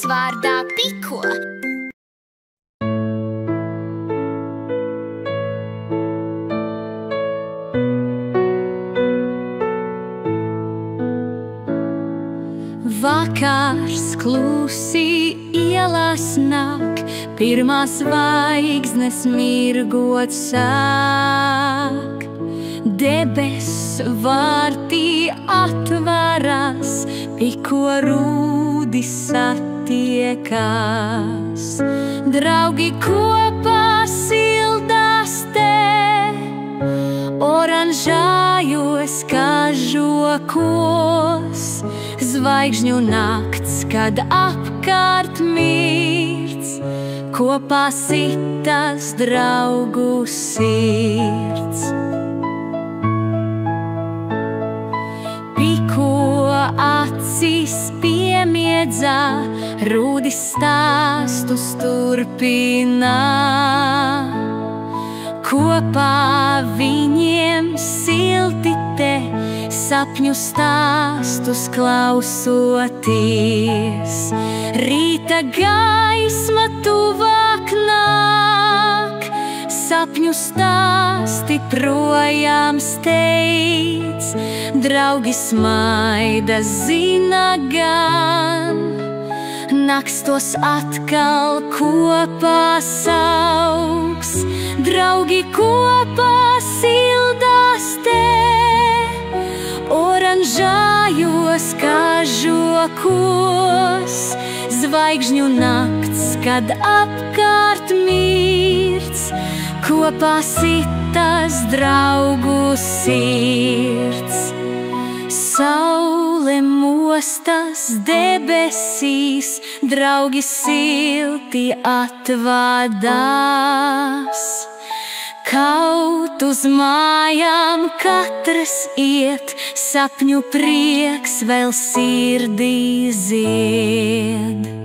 vārdā Piko. Vakars klusi ielās nāk, pirmās zvaigznes mirgot sāk. Debes vārtī atvarās, Piko rūdi satiekās. Draugi kopā sildās te, oranžājos kažokos. Zvaigžņu nakts, kad apkārt mirts, kopā sitas draugu sirds. Piko acīs piemiedzā, rūdi stāstus turpinā. Kopā viņiem silti te, sapņu stāstus klausoties. Rīta gaisma tuvāk nāk, sapņu stāsti projām steidz. Draugi smaida, zina gan, nakts tos atkal kopā sauks. Draugi kopā sildās te, oranžājos kažokos. Zvaigžņu nakts, kad apkārt mirts, kopā sitas draugu sirds. Saule mostas debesīs, draugi silti atvadās. Kaut uz mājām katrs iet, sapņu prieks vēl sirdī zied.